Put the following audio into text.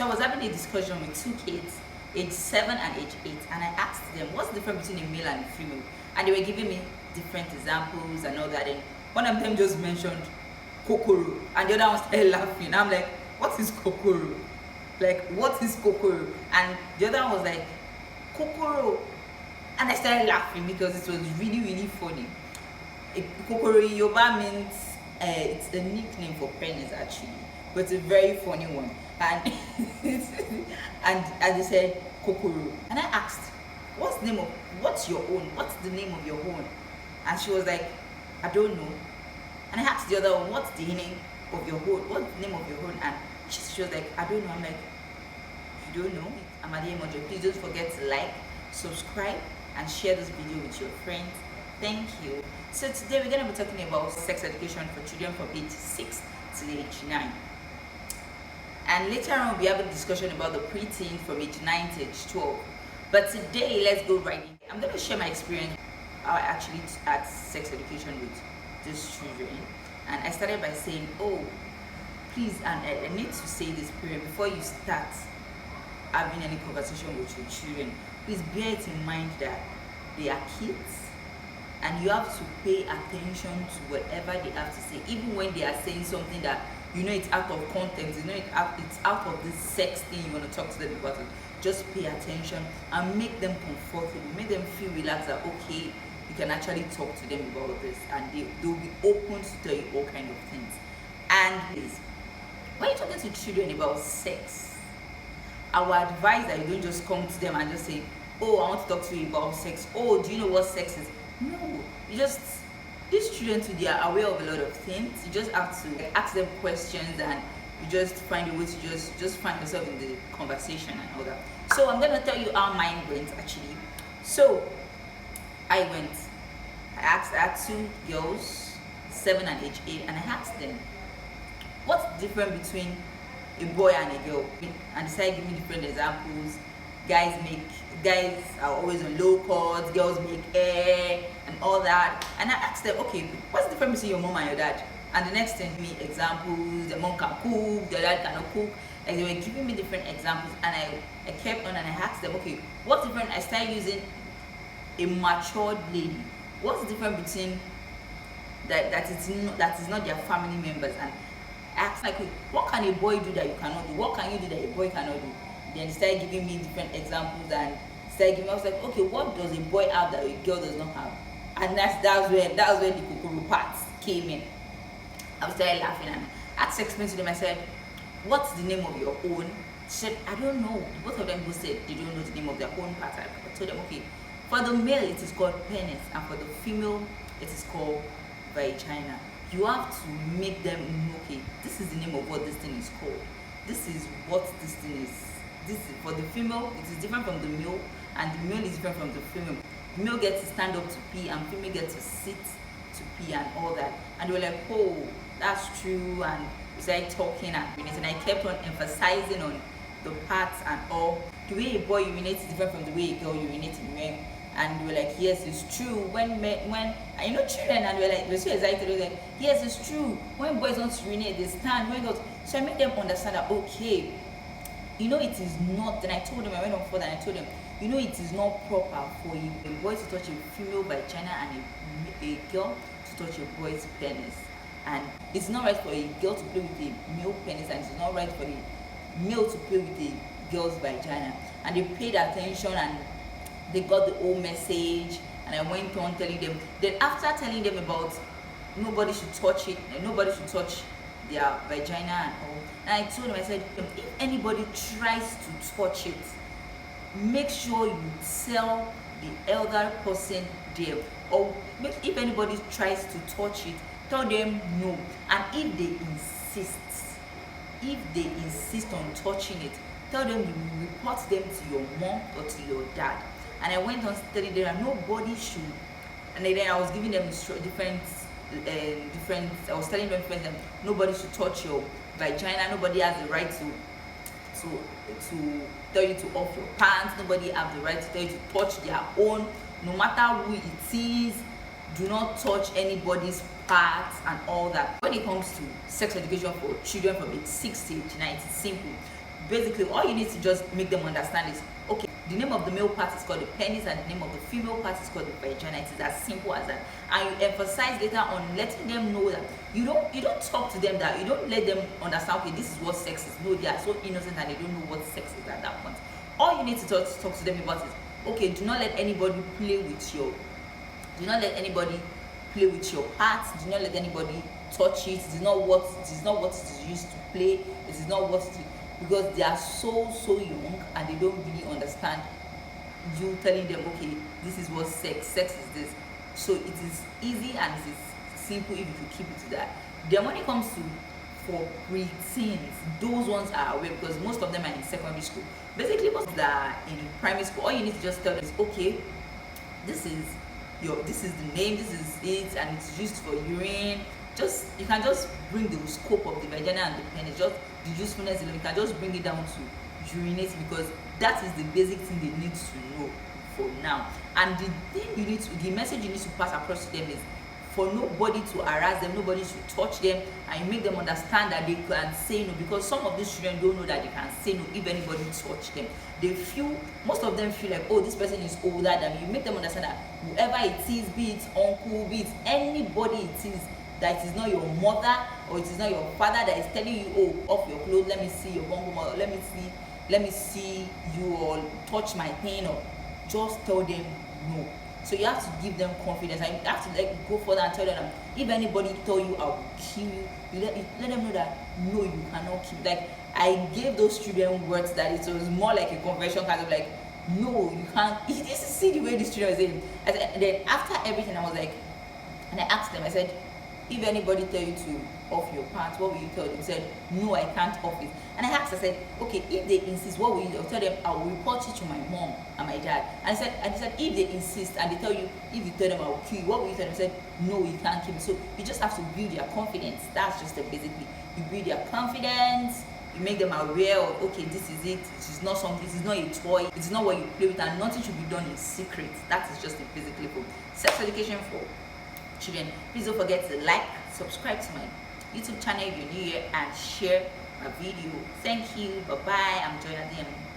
So I was having a discussion with two kids, age 7 and age 8, and I asked them what's the difference between a male and a female, and they were giving me different examples and all that. And one of them just mentioned kokoro, and the other one started laughing. I'm like, what is kokoro? Like, what is kokoro? And the other one was like, kokoro. And I started laughing because it was really, really funny. Kokoro in Yoruba means, it's a nickname for penis actually, but it's a very funny one. And and they said kokoro. And I asked, what's the name of your own? And she was like, I don't know. And I asked the other one, what's the name of your own? What's the name of your own? And she was like, I don't know. I'm like, you don't know? I'm Adeyemo. Please don't forget to like, subscribe, and share this video with your friends. Thank you. So today we're going to be talking about sex education for children from age 6 to age 9. And later on we'll have a discussion about the preteen from age 9 to age 12. But today, let's go right in. I'm going to share my experience how I actually had sex education with these children. And I started by saying, oh, please, and I need to say this period before you start having any conversation with your children. Please bear it in mind that they are kids, and you have to pay attention to whatever they have to say, even when they are saying something that you know it's out of context, you know it's out of this sex thing you want to talk to them about it. Just pay attention and make them comfortable, make them feel relaxed that okay, you can actually talk to them about this, and they'll be open to tell you all kind of things. And please, when you're talking to children about sex, I would advise that you don't just come to them and just say, oh, I want to talk to you about sex. Oh, do you know what sex is? No, these children too, they are aware of a lot of things. You just have to ask them questions, and you just find a way to just find yourself in the conversation and all that. So I'm going to tell you how mine went actually. So I had two girls, 7 and age 8, and I asked them, what's the difference between a boy and a girl? And they started giving me different examples. Guys are always on low cuts, girls make hair and all that. And I asked them, okay, what's the difference between your mom and your dad? And the next thing, me examples, the mom can cook, the dad cannot cook. Like, they were giving me different examples, and I kept on and I asked them, okay, what's different? I started using a matured lady. What's the difference between that is not their family members? And I asked, like, what can a boy do that you cannot do? What can you do that a boy cannot do? Then they started giving me different examples, and I was like, okay, what does a boy have that a girl does not have? And that's where the kokoro parts came in. I was started laughing, and I had to explain to them. I said, what's the name of your own? She said, I don't know. Both of them both said they don't know the name of their own part. I told them, okay, for the male it is called penis, and for the female it is called vagina. You have to make them know, okay, this is the name of what this thing is called. This is what this thing is. This is for the female, it is different from the male, and the male is different from the female. The male gets to stand up to pee, and female gets to sit to pee and all that. And they were like, oh, that's true. And we started talking and I kept on emphasizing on the parts and all. The way a boy urinates is different from the way a girl urinates in men. And we were like, yes, it's true. When and you know, children, and we're so excited. We were like, yes, it's true. When boys want to urinate, they stand. When girls, so I made them understand that, okay, you know, it is not. Then I told them, I went on further and I told them, you know, it is not proper for a boy to touch a female vagina and a girl to touch a boy's penis. And it's not right for a girl to play with a male penis, and it's not right for a male to play with a girl's vagina. And they paid attention, and they got the whole message. And I went on telling them. Then after telling them about nobody should touch it, and nobody should touch their vagina and all, and I told them, I said, if anybody tries to touch it, make sure you tell the elder person there. Or if anybody tries to touch it, tell them no. And if they insist on touching it, tell them you report them to your mom or to your dad. And I went on studying there, and nobody should. And then I was giving them different. I was telling them different. Nobody should touch your vagina. Nobody has the right to tell you to off your pants. Nobody has the right to tell you to touch their own. No matter who it is, do not touch anybody's parts and all that. When it comes to sex education for children from age 6 to age 9, it's simple. basically all you need to just make them understand is, okay, the name of the male part is called the penis and the name of the female part is called the vagina. It is as simple as that. And you emphasize later on letting them know that you don't talk to them, that you don't let them understand, okay, this is what sex is. No, they are so innocent and they don't know what sex is at that point. All you need to talk to them about is, okay, do not let anybody play with your parts, do not let anybody touch it. It is not what it is used to play. It is not what it is, because they are so young and they don't really understand you telling them, okay, this is what sex is this. So it is easy and it is simple if you keep it to that. Then when it comes to for pre-teens, those ones are aware because most of them are in secondary school. Basically, most that are in primary school, all you need to just tell them is, okay, this is the name, this is it, and it's used for urine. You can just bring the scope of the vagina and the penis, just the usefulness, you can just bring it down to urinate, because that is the basic thing they need to know for now. And the message you need to pass across to them is for nobody to harass them, nobody should touch them, and you make them understand that they can say no, because some of these children don't know that they can say no if anybody touch them. Most of them feel like, oh, this person is older than me. You make them understand that whoever it is, be it uncle, be it anybody it is, that it is not your mother or it is not your father that is telling you, oh, off your clothes, let me see your bum, or let me see you, or touch my pain, or just tell them no. So you have to give them confidence, and you have to go further and tell them, if anybody tell you I will kill you, let them know that no, you cannot kill. Like, I gave those children words that it was more like a conversion, kind of like, no, you can't. You just see the way these children are saying. And then after everything, I was like, and I asked them, I said, if anybody tell you to off your pants, what will you tell them? They said, no, I can't off it. And I asked, I said, okay, if they insist, what will you do? I'll tell them, I will report you to my mom and my dad. And I said, if they insist and they tell you, if you tell them I will kill you, what will you tell them? I said, no, you can't kill me. So you just have to build their confidence. That's just basically, you build their confidence, you make them aware of, okay, this is it. This is not something, this is not a toy, it is not what you play with, and nothing should be done in secret. That is just basically for sex education for children. Please don't forget to like, subscribe to my YouTube channel if you're new here, and share my video. Thank you. Bye bye. I'm Joy Adeyemo.